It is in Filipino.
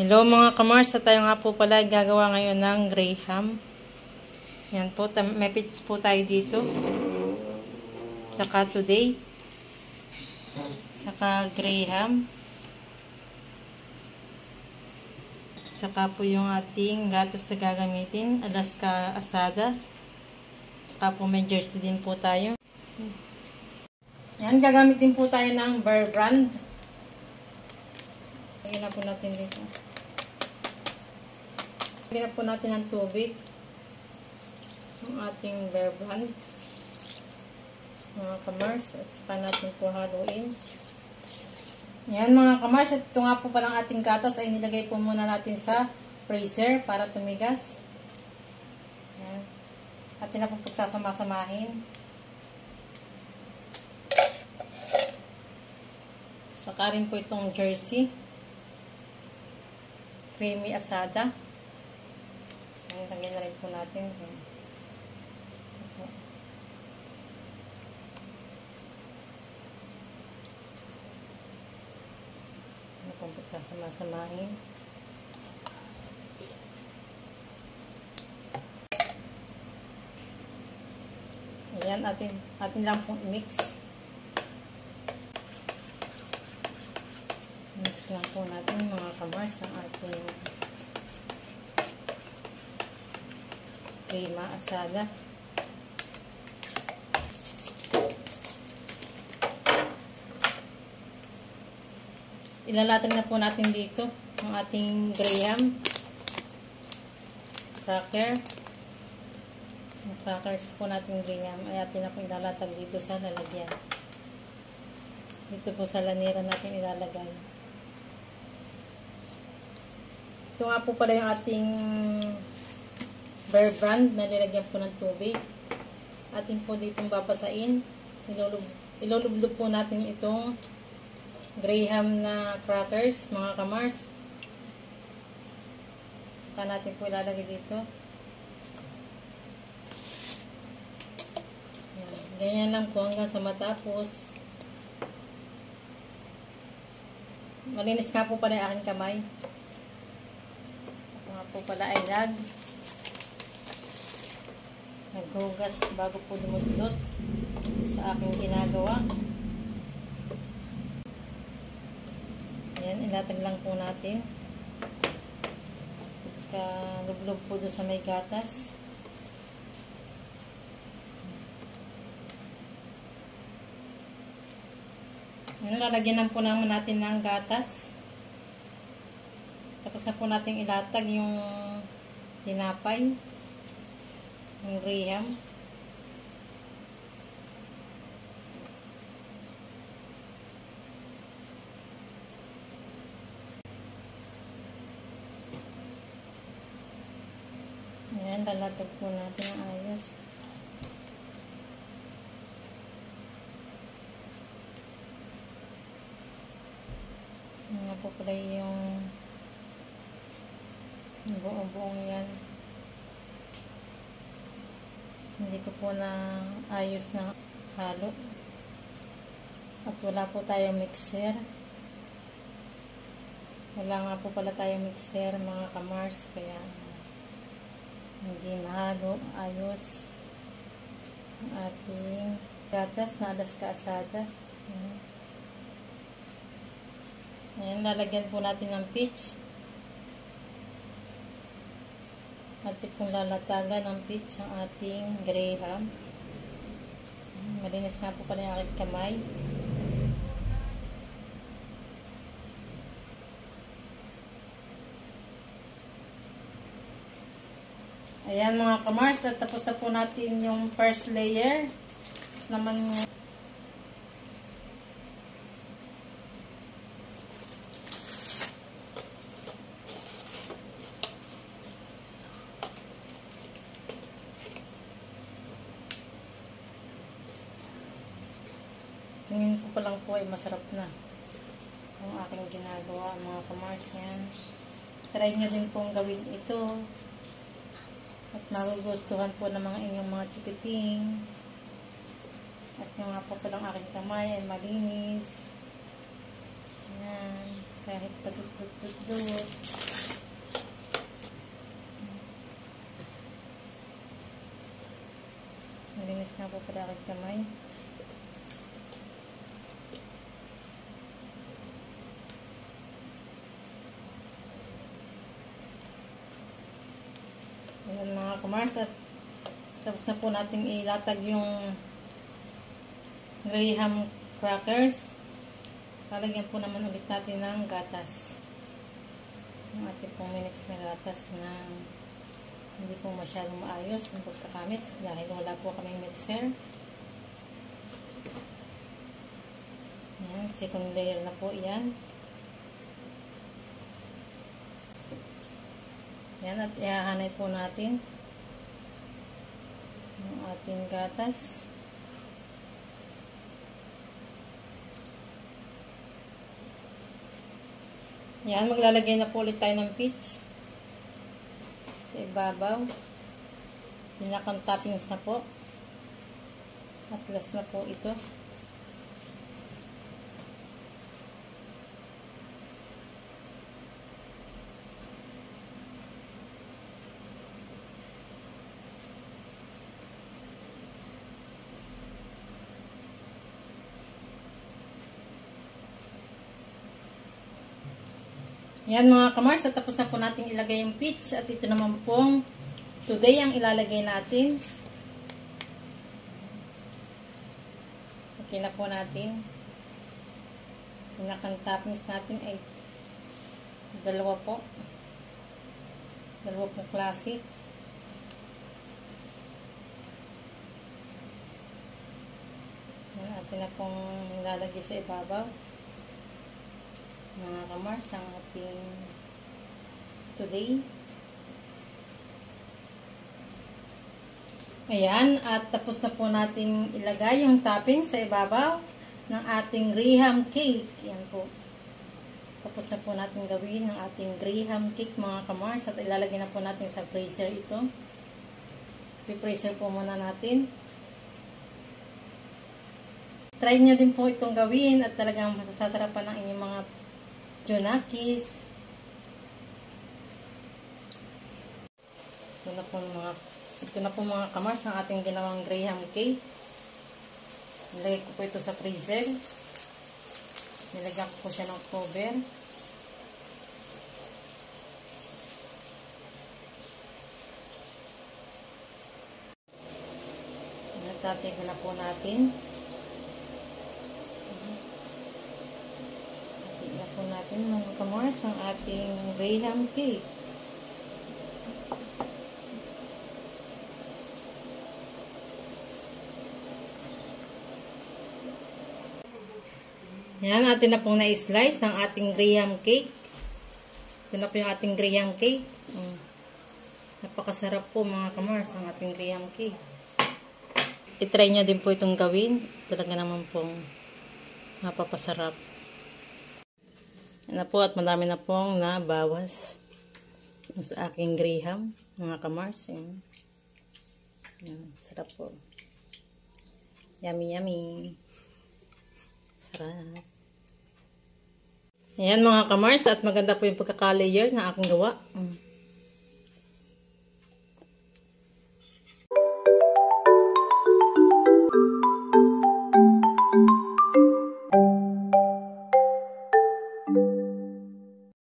Hello mga kamars, tayo nga po pala gagawa ngayon ng graham. Yan po, may pits po tayo dito. Saka today. Saka graham. Saka po yung ating gatas na gagamitin, Alaska asada. Saka po may jersey din po tayo. Yan, gagamitin po tayo ng Bear Brand. Lagyan na po natin dito. Lagyan na po natin ng tubig. Ang ating Bear Brand. Mga kamars. At saka natin po haluin. Yan mga kamars. At ito nga po palang ating gatas ay nilagay po muna natin sa freezer para tumigas. Yan. At na po pagsasama-samahin. Saka rin po itong jersey. Creamy asada. Ayan, lagyan na rin po natin. Ano pong pagsasama-samahin. Ayan, atin lang pong mix. Mix lang po natin mga kamars ang ating crema asada. Ilalatag na po natin dito ang ating graham cracker. Ang crackers po natin graham ay atin na po ilalatag dito sa lalagyan. Dito po sa lanera natin ilalagay. Ito nga po pala yung ating Bear Brand na nilagyan po ng tubig. Atin po ditong babasain. Ilulublob po natin itong graham na crackers, mga kamars. Saka natin po ilalagay dito. Yan. Ganyan lang po hanggang sa matapos. Malinis nga po pala yung aking kamay. Po pala ay naghugas bago po dumudlot sa aking ginagawa. Ayan, ilatag lang po natin. Lublog po doon sa may gatas. Ayan, lalagyan lang po naman natin ng gatas. Tapos na po natin ilatag yung tinapay, yung graham. Ayan, lalatag po natin ang ayos. Ayan po pala yung buong-buong yan. Hindi ko po na ayos na halo. At wala po tayong mixer. Wala nga po pala tayong mixer mga kamars. Kaya hindi mahalo ayos ang ating gatas na Alaska asada. Ayan, lalagyan po natin ng peach. Atin pong lalatagan ng peach ang ating graham. Malinis nga po pala yung aking kamay. Ayan mga kamars, tapos na po natin yung first layer. Naman tingin ko pa lang po ay masarap na ang aking ginagawa mga kamars. Yan. Try nyo din pong gawin ito. At magugustuhan po ng mga inyong mga chikiting. At yung nga po palang aking kamay ay malinis. Yan. Kahit patutut-tut-tut. nga po pala aking kamay. Ayan mga kamars, at tapos na po natin ilatag yung graham crackers. Lalagyan po naman ulit natin ng gatas. Yung ating pong minix na gatas na hindi po masyadong maayos ang pagkakamix dahil wala po kaming mixer. Ayan, second layer na po yan. Ayan, at ihahanay po natin yung ating gatas. Yan, maglalagay na po ulit tayo ng peach sa ibabaw. Pinakang toppings na po. At last na po ito. Yan mga kamars, at tapos na po natin ilagay yung peach, at ito naman pong today ang ilalagay natin. Okay na po natin. Pinakang toppings natin ay dalawa po klase. Yan, atin na pong ilalagay sa ibabaw mga kamars ng ating today. Ayan, at tapos na po natin ilagay yung topping sa ibabaw ng ating graham cake. Yan po. Tapos na po natin gawin ang ating graham cake mga kamars, at ilalagay na po natin sa freezer ito. I-freezer po muna natin. Try nyo din po itong gawin at talagang masasarapan ng inyong mga Jonakis. Ito na po mga kamars ang ating ginawang graham cake. Nilagay ko po ito sa freezer. Nilagyan ko po siya ng cover. Natatay na po natin. Natin mga kamars ang ating graham cake. Yan, atin na pong na-slice ang ating graham cake. Ito na po yung ating graham cake. Napakasarap po mga kamars ang ating graham cake. I-try nyo din po itong gawin. Talaga naman pong mapapasarap. Yan na po, at madami na pong nabawas sa aking graham mga kamars. Yan. Yan, sarap po. Yummy yummy. Sarap. Ayan mga kamars, at maganda po yung pagkaka-layer na aking gawa.